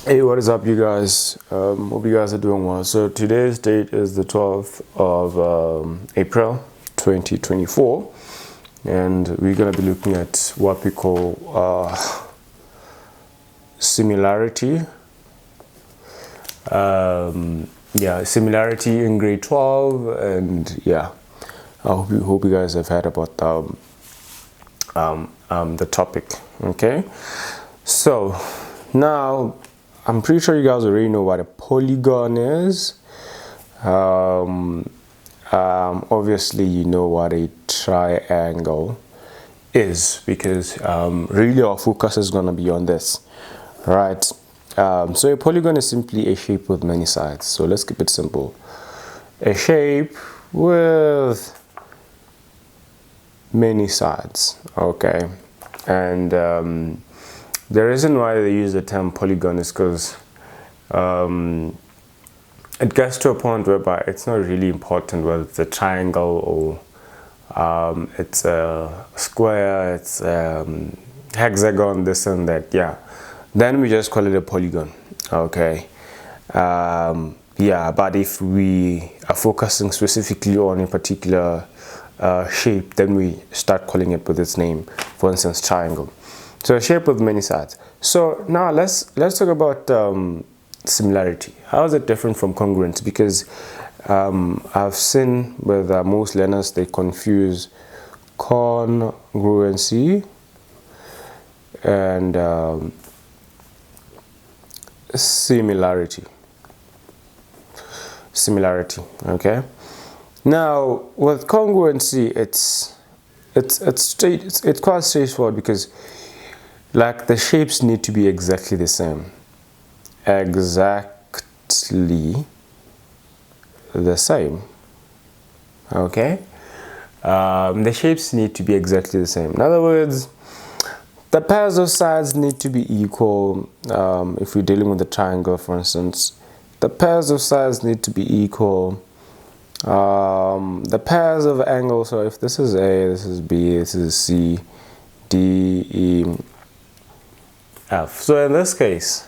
Hey, what is up, you guys? Hope you guys are doing well. So today's date is the 12th of April 2024, and we're going to be looking at what we call similarity. Similarity in grade 12, and yeah, I hope you guys have heard about the topic. Okay, so now I'm pretty sure you guys already know what a polygon is. Obviously, you know what a triangle is, because really our focus is going to be on this, right? So a polygon is simply a shape with many sides. So let's keep it simple. A shape with many sides, okay? And the reason why they use the term polygon is because it gets to a point whereby it's not really important whether it's a triangle or it's a square, it's hexagon, this and that. Yeah, then we just call it a polygon, okay? But if we are focusing specifically on a particular shape, then we start calling it with its name. For instance, triangle. So a shape with many sides. So now let's talk about similarity. How is it different from congruence? Because I've seen with most learners, they confuse congruency and similarity. Okay. Now with congruency, it's quite straightforward, because like the shapes need to be exactly the same. Exactly the same. Okay? The shapes need to be exactly the same. In other words, the pairs of sides need to be equal. If we're dealing with a triangle, for instance, the pairs of sides need to be equal. The pairs of angles, so if this is A, this is B, this is C, D, E, F. So in this case,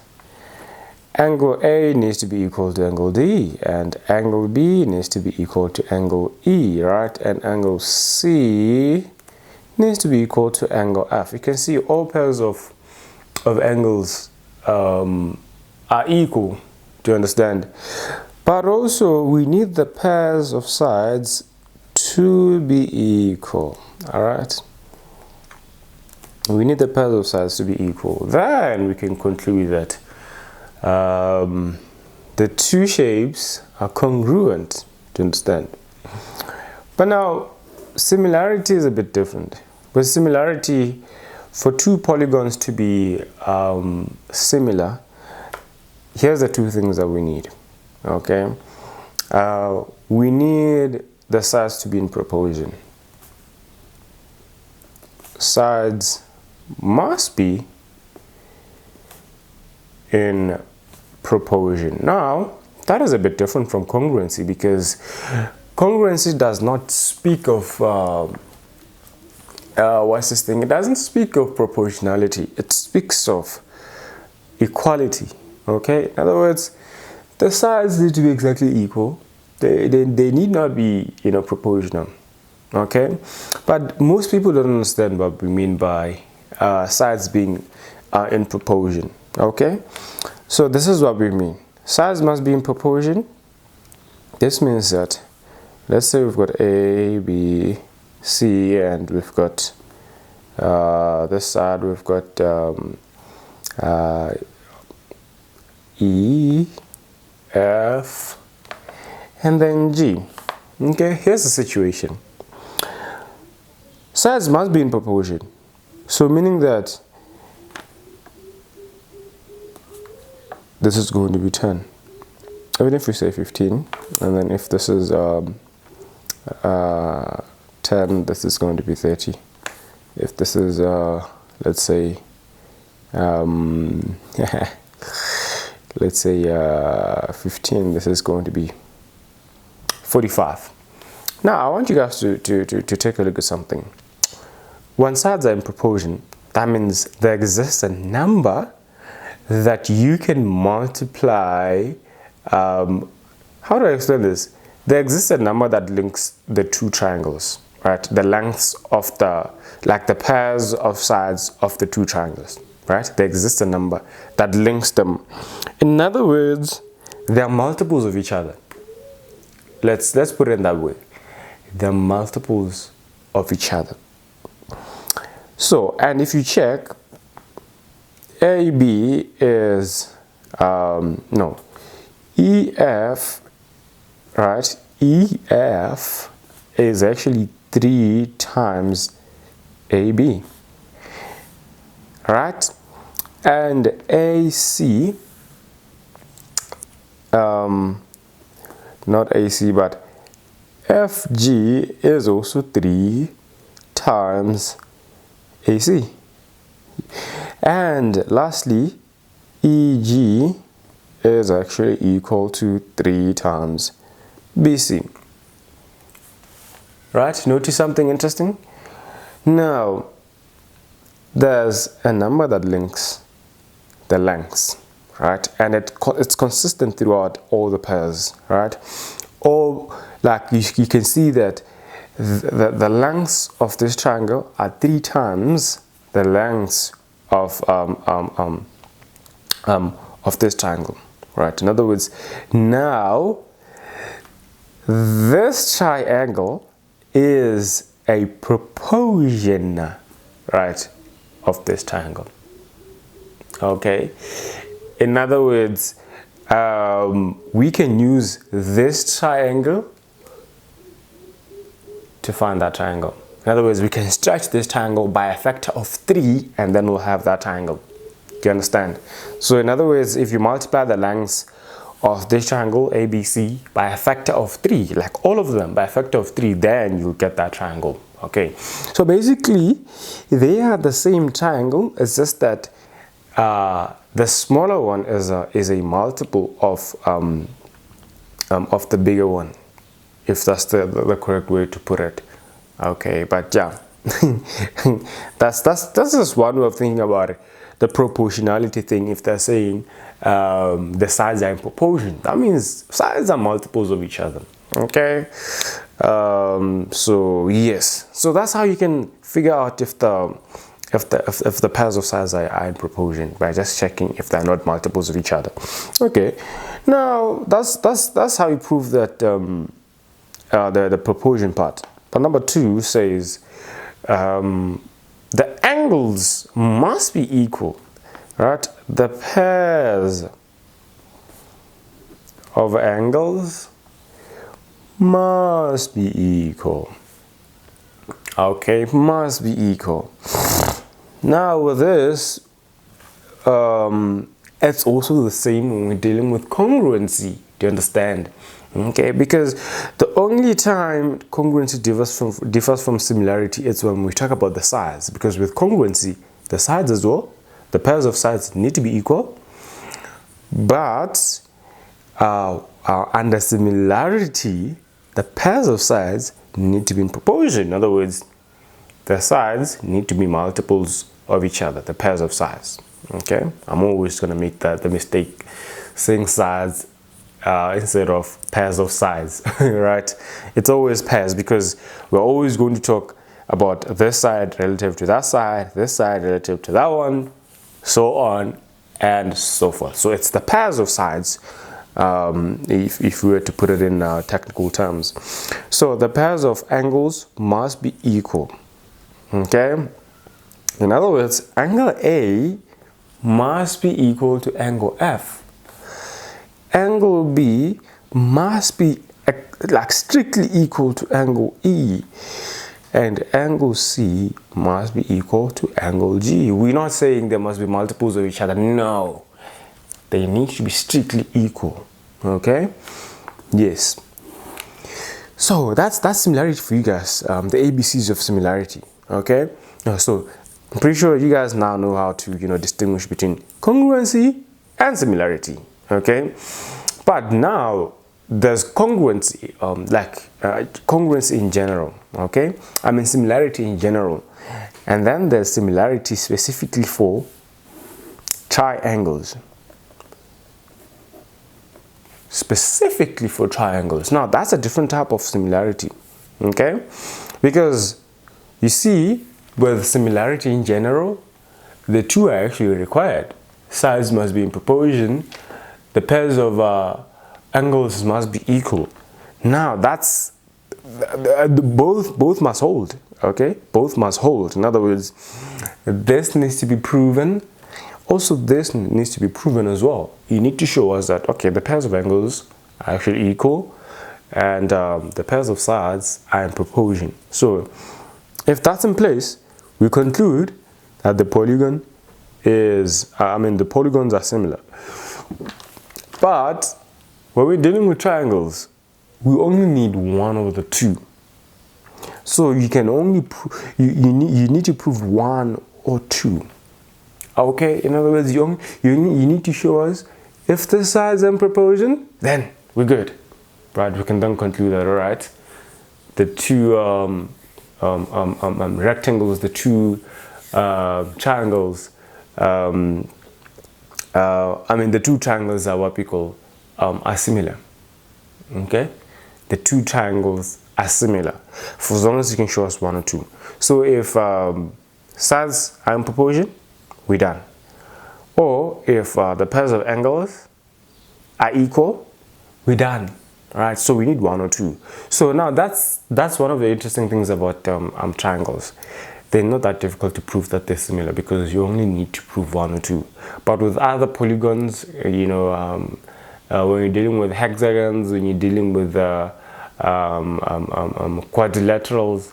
angle A needs to be equal to angle D, and angle B needs to be equal to angle E, right? And angle C needs to be equal to angle F. You can see all pairs of angles are equal, do you understand? But also we need the pairs of sides to be equal, all right? We need the pairs of sides to be equal. Then we can conclude that the two shapes are congruent, to understand. But now similarity is a bit different. With similarity, for two polygons to be similar, here's the two things that we need. Okay, we need the sides to be in proportion. Sides must be in proportion. Now, that is a bit different from congruency, because congruency does not speak of what's this thing? It doesn't speak of proportionality. It speaks of equality. Okay, in other words, the sides need to be exactly equal. They need not be, proportional. Okay, but most people don't understand what we mean by sides being in proportion. Okay, so this is what we mean. Sides must be in proportion. This means that, let's say we've got A, B, C, and we've got this side, we've got E, F, and then G. Okay, here's the situation. Sides must be in proportion. So meaning that this is going to be 10. Even if we say 15, and then if this is 10, this is going to be 30. If this is, let's say, let's say 15, this is going to be 45. Now I want you guys to take a look at something. When sides are in proportion, that means there exists a number that you can multiply, how do I explain this? There exists a number that links the two triangles, right? The lengths of the pairs of sides of the two triangles, right? There exists a number that links them. In other words, they are multiples of each other. Let's put it in that way. They're multiples of each other. So, and if you check, AB is no, EF, right? EF is actually 3 times AB, right? And AC, not AC, but FG is also 3 times AC. And lastly, EG is actually equal to 3 times BC. Right? Notice something interesting? Now, there's a number that links the lengths, right? And it's consistent throughout all the pairs, right? Or like you can see that the lengths of this triangle are 3 times the lengths of this triangle, right? In other words, now this triangle is a proportion, right, of this triangle. Okay, in other words, we can use this triangle to find that triangle. In other words, we can stretch this triangle by a factor of 3 and then we'll have that triangle. Do you understand? So in other words, if you multiply the lengths of this triangle ABC by a factor of 3, like all of them by a factor of 3, then you'll get that triangle. Okay, so basically they are the same triangle. It's just that the smaller one is a multiple of the bigger one, if that's the correct way to put it. Okay, but yeah, that's just one way of thinking about it. The proportionality thing, if they're saying the sides are in proportion, that means sides are multiples of each other. Okay, so yes, so that's how you can figure out if the pairs of sides are in proportion, by just checking if they're not multiples of each other. Okay, now that's how you prove that the proportion part. But number 2 says the angles must be equal, right? The pairs of angles must be equal. Okay, must be equal. Now with this, it's also the same when we're dealing with congruency. Do you understand? Okay, because the only time congruency differs from similarity is when we talk about the sides. Because with congruency, the sides as well, the pairs of sides need to be equal. But under similarity, the pairs of sides need to be in proportion. In other words, the sides need to be multiples of each other, the pairs of sides. Okay, I'm always going to make the mistake saying sides instead of pairs of sides, right? It's always pairs, because we're always going to talk about this side relative to that side, this side relative to that one, so on and so forth. So it's the pairs of sides, if we were to put it in technical terms. So the pairs of angles must be equal. Okay, in other words, angle A must be equal to angle F. Angle B must be like strictly equal to angle E, and angle C must be equal to angle G. We're not saying there must be multiples of each other. No, they need to be strictly equal. Okay, yes. So that's similarity for you guys, the ABCs of similarity. Okay, so I'm pretty sure you guys now know how to distinguish between congruency and similarity. Okay, but now there's congruency, congruency in general. Okay, I mean similarity in general, and then there's similarity specifically for triangles. Specifically for triangles. Now that's a different type of similarity, okay? Because you see, with similarity in general, the two are actually required. Sides must be in proportion. The pairs of angles must be equal. Now that's both must hold, okay? Both must hold. In other words, this needs to be proven. Also, this needs to be proven as well. You need to show us that, okay, the pairs of angles are actually equal and the pairs of sides are in proportion. So, if that's in place, we conclude that the polygon is, the polygons are similar. But when we're dealing with triangles, we only need one of the two. So you can only you need to prove one or two. Okay, in other words, you need to show us if the sides are in proportion, then we're good. Right, we can then conclude that, all right, the two rectangles, the two triangles, the two triangles are what we call are similar. Okay, the two triangles are similar for as long as you can show us one or two. So if sides are in proportion, we're done. Or if the pairs of angles are equal, we're done. All right, so we need one or two. So now that's one of the interesting things about triangles. They're not that difficult to prove that they're similar because you only need to prove one or two. But with other polygons, when you're dealing with hexagons, when you're dealing with quadrilaterals,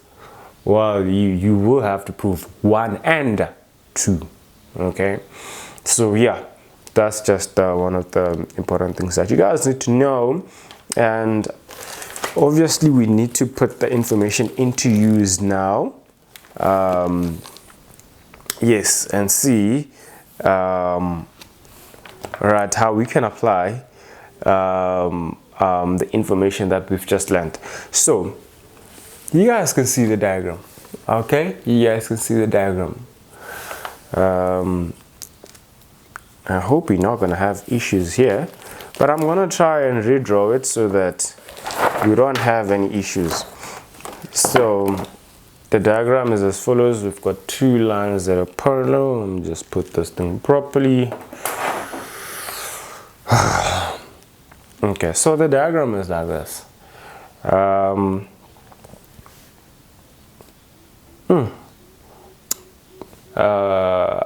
well, you will have to prove one and two. Okay, so yeah, that's just one of the important things that you guys need to know. And obviously we need to put the information into use now, yes, and see right, how we can apply the information that we've just learned. So you guys can see the diagram. Okay, you guys can see the diagram. I hope we're not going to have issues here, but I'm going to try and redraw it so that we don't have any issues. So the diagram is as follows. We've got two lines that are parallel. Let me just put this thing properly. Okay, so the diagram is like this.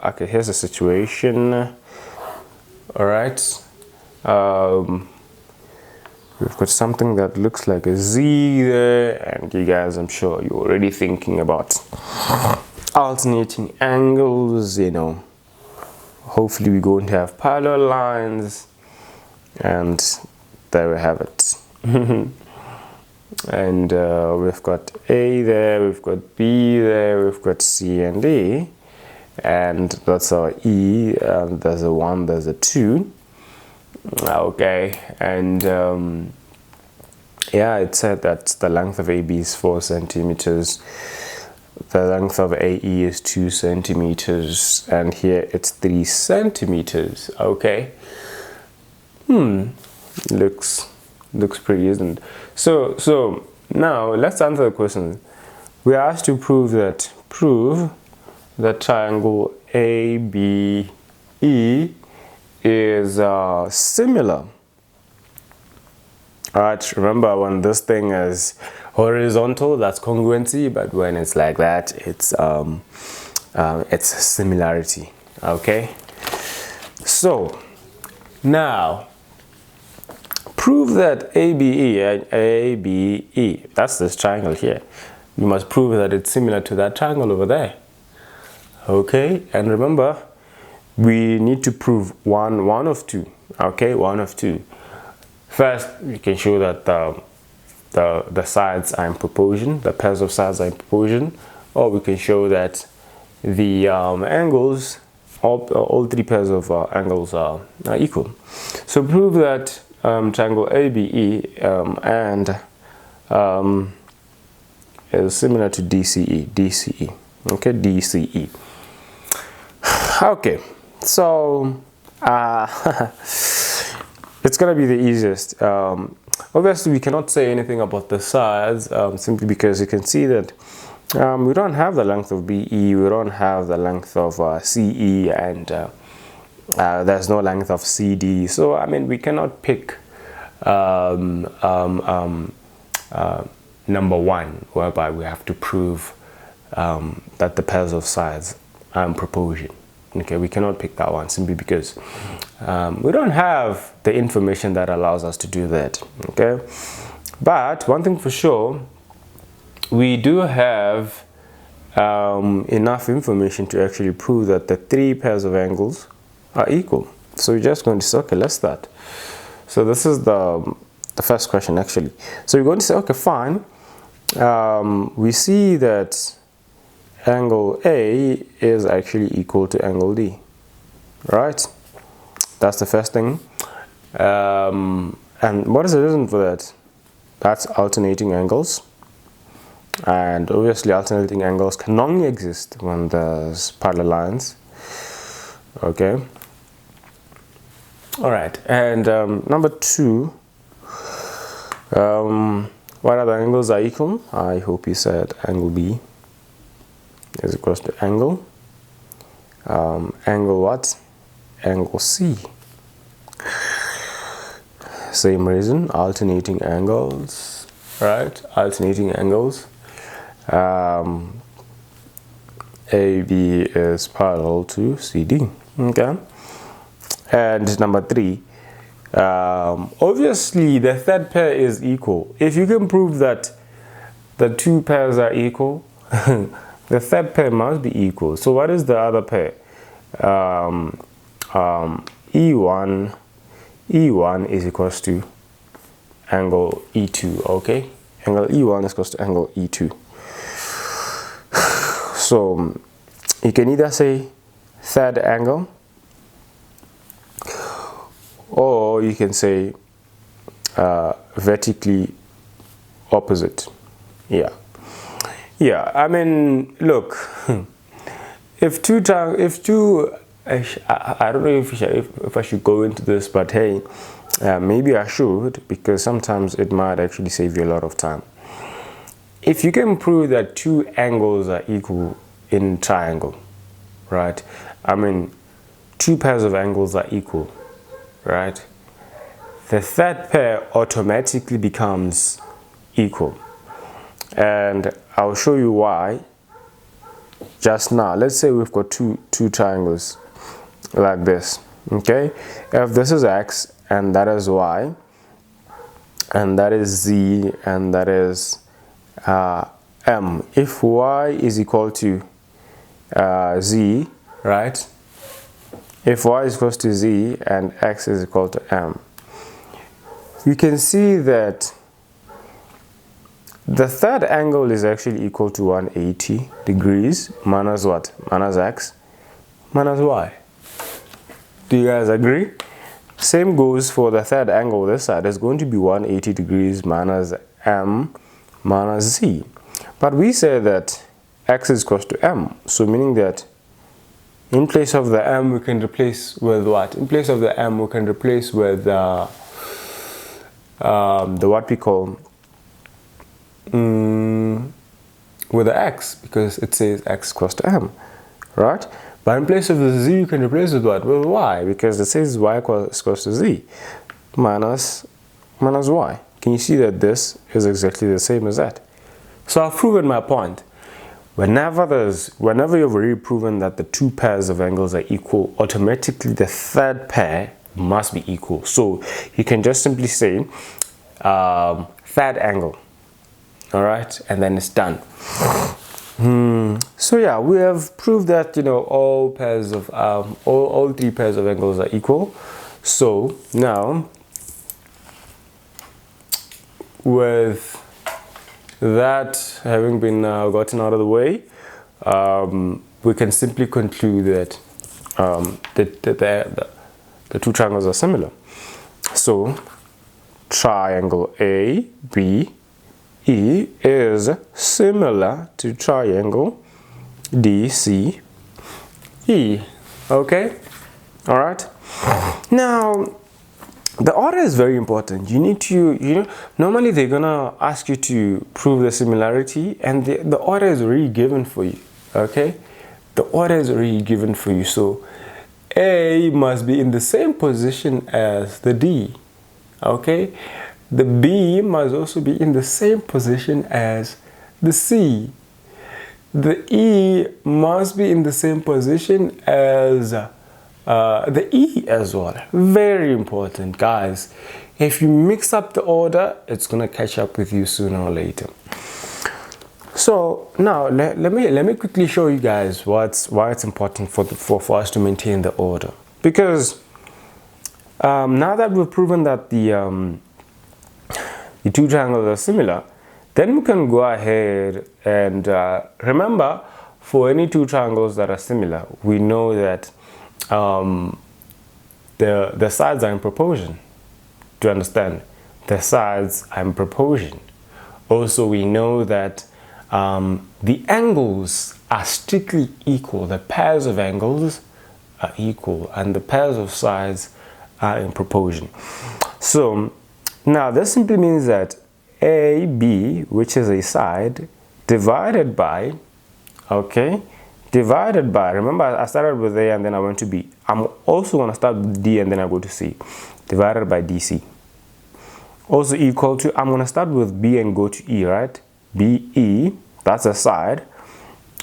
Okay, here's the situation. All right, we've got something that looks like a Z there, and you guys, I'm sure you're already thinking about alternating angles. Hopefully we're going to have parallel lines, and there we have it. And we've got A there, we've got B there, we've got C and D. And that's our E, and there's a 1, there's a 2. Okay, and yeah, it said that the length of AB is 4 centimeters, the length of AE is 2 centimeters, and here it's 3 centimeters. Okay, looks pretty, isn't it? So now let's answer the question. We are asked to prove that triangle ABE is similar. Alright, remember, when this thing is horizontal, that's congruency, but when it's like that, it's similarity. Okay, so now prove that ABE, that's this triangle here, you must prove that it's similar to that triangle over there. Okay, and remember, we need to prove one of two. Okay, one of two. First, we can show that the sides are in proportion, the pairs of sides are in proportion, or we can show that the angles, all three pairs of angles are equal. So prove that triangle ABE is similar to DCE. Okay, DCE. Okay, So it's gonna be the easiest. Obviously, we cannot say anything about the sides simply because you can see that we don't have the length of BE, we don't have the length of CE, and there's no length of CD. So I mean, we cannot pick number one, whereby we have to prove that the pairs of sides are in proportion. Okay, we cannot pick that one simply because we don't have the information that allows us to do that. Okay, but one thing for sure, we do have enough information to actually prove that the three pairs of angles are equal. So we're just going to say, okay, let's start. So this is the first question actually. So we're going to say, okay, fine. We see that angle A is actually equal to angle D, right? That's the first thing. And what is the reason for that? That's alternating angles. And obviously alternating angles can only exist when there's parallel lines. Okay. All right. And number two, what other angles are equal? I hope you said angle B is equal to angle. Angle what? Angle C. Same reason, alternating angles, right? Alternating angles. AB is parallel to CD. Okay. And number three, obviously the third pair is equal. If you can prove that the two pairs are equal, the third pair must be equal. So what is the other pair? E1 is equals to angle E2. Okay, angle E1 is equals to angle E2. So you can either say third angle, or you can say vertically opposite. Yeah, I mean, look, if I don't know if I should go into this, but hey, maybe I should, because sometimes it might actually save you a lot of time. If you can prove that two angles are equal in triangle, right? I mean, two pairs of angles are equal, right? The third pair automatically becomes equal. And I'll show you why just now. Let's say we've got two triangles like this. Okay, if this is X and that is Y and that is Z and that is M, if Y is equal to Z, right? If Y is equal to Z and X is equal to M, you can see that the third angle is actually equal to 180 degrees minus what? Minus X minus Y. Do you guys agree? Same goes for the third angle. This side is going to be 180 degrees minus M minus Z. But we say that X is equal to M. So meaning that in place of the M we can replace with what? In place of the M we can replace with the what we call with the X, because it says X equals to M, right? But in place of the Z you can replace with what? With Y, because it says Y equals to Z minus Y. Can you see that this is exactly the same as that? So I've proven my point. Whenever you've already proven that the two pairs of angles are equal, automatically the third pair must be equal. So you can just simply say third angle, all right, and then it's done. So yeah, we have proved that, you know, all pairs of all three pairs of angles are equal. So now, with that having been gotten out of the way, we can simply conclude that the two triangles are similar. So triangle ABE is similar to triangle DCE. Okay, All right. Now, the order is very important. You need to, normally they're gonna ask you to prove the similarity, and the order is already given for you. Okay, the order is already given for you. So A must be in the same position as the D. Okay, the B must also be in the same position as the C. The E must be in the same position as the E as well. Very important, guys. If you mix up the order, it's gonna catch up with you sooner or later. So now let me quickly show you guys why it's important for us to maintain the order. Because now that we've proven that the two triangles are similar, then we can go ahead and remember, for any two triangles that are similar, we know that the sides are in proportion. Do you understand? The sides are in proportion. Also, we know that the angles are strictly equal. The pairs of angles are equal, and the pairs of sides are in proportion. So now this simply means that AB, which is a side, divided by, remember I started with A and then I went to B. I'm also going to start with D and then I go to C. Divided by DC. Also equal to, I'm going to start with B and go to E, right? BE, that's a side.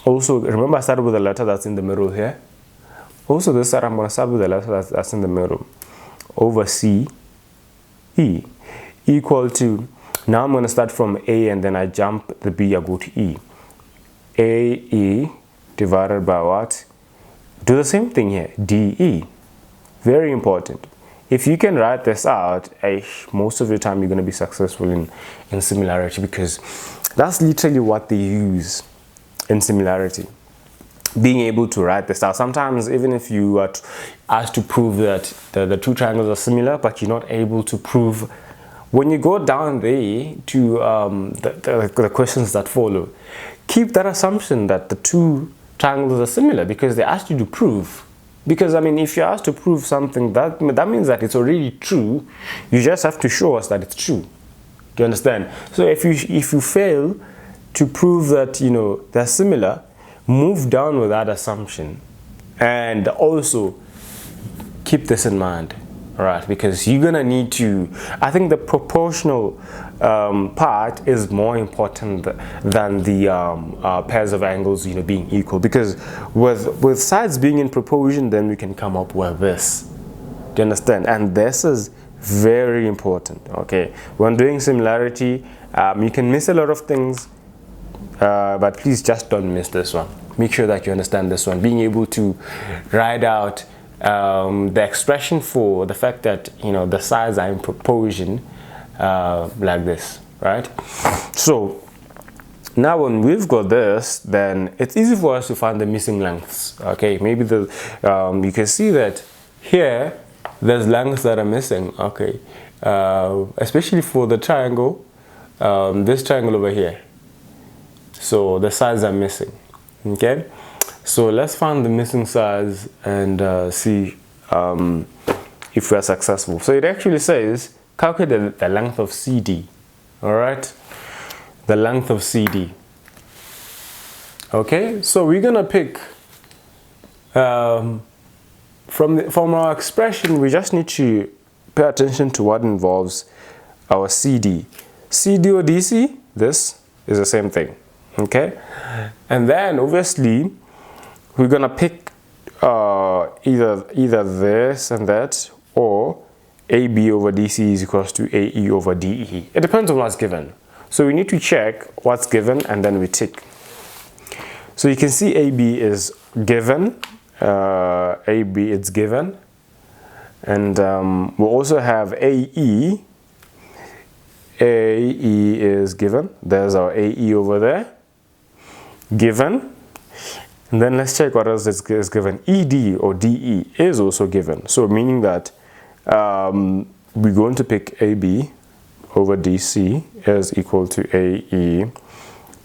Also, remember I started with a letter that's in the middle here. Also this side, I'm going to start with a letter that's in the middle. Over CE. Equal to, now I'm going to start from A and then I jump the B, I go to E. AE divided by what? Do the same thing here, DE. Very important. If you can write this out, most of the time you're going to be successful in similarity, because that's literally what they use in similarity. Being able to write this out. Sometimes even if you are asked to prove that the two triangles are similar, but you're not able to prove, when you go down there to the questions that follow, keep that assumption that the two triangles are similar, because they asked you to prove. Because I mean, if you're asked to prove something, that means that it's already true. You just have to show us that it's true. Do you understand? So if you fail to prove that they're similar, move down with that assumption, and also keep this in mind. Right, because you're gonna need to, I think the proportional part is more important than the pairs of angles being equal, because with sides being in proportion, then we can come up with this. Do you understand? And this is very important. Okay, when doing similarity, you can miss a lot of things, but please just don't miss this one. Make sure that you understand this one, being able to write out the expression for the fact that the sides are in proportion, like this, right? So now when we've got this, then it's easy for us to find the missing lengths. Okay, maybe you can see that here there's lengths that are missing. Okay, especially for the triangle, this triangle over here. So the sides are missing. Okay, so let's find the missing sides and see if we are successful. So it actually says calculate the length of CD. All right, the length of CD. Okay, so we're gonna pick from our expression. We just need to pay attention to what involves our CD. CD or DC, this is the same thing. Okay, and then obviously we're gonna pick either this and that, or AB over DC is equals to AE over DE. It depends on what's given. So we need to check what's given and then we tick. So you can see AB is given, AB it's given, and we also have AE. AE is given. There's our AE over there, given. And then let's check what else is given. ED or DE is also given. So meaning that we're going to pick AB over DC is equal to AE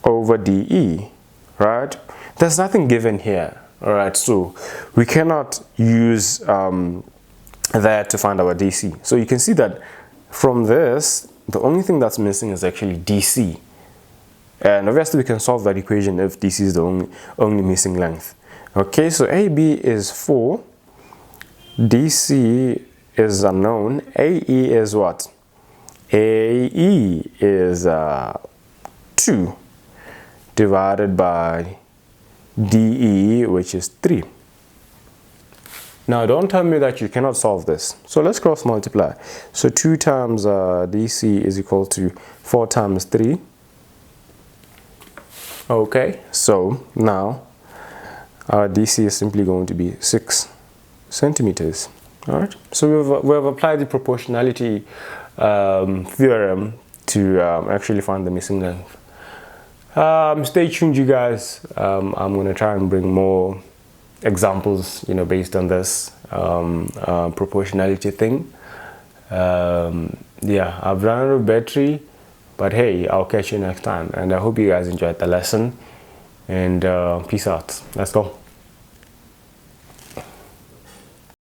over DE, right? There's nothing given here. All right, so we cannot use that to find our DC. So you can see that from this, the only thing that's missing is actually DC. And obviously we can solve that equation if DC is the only missing length. Okay, so AB is 4, DC is unknown, AE is what? AE is 2 divided by DE, which is 3. Now don't tell me that you cannot solve this. So let's cross multiply. So 2 times DC is equal to 4 times 3. Okay, so now our DC is simply going to be 6 centimeters. All right, so we've applied the proportionality theorem to actually find the missing length. Stay tuned, you guys. I'm going to try and bring more examples, based on this proportionality thing. Yeah, I've run out of battery, but hey, I'll catch you next time. And I hope you guys enjoyed the lesson. And peace out. Let's go.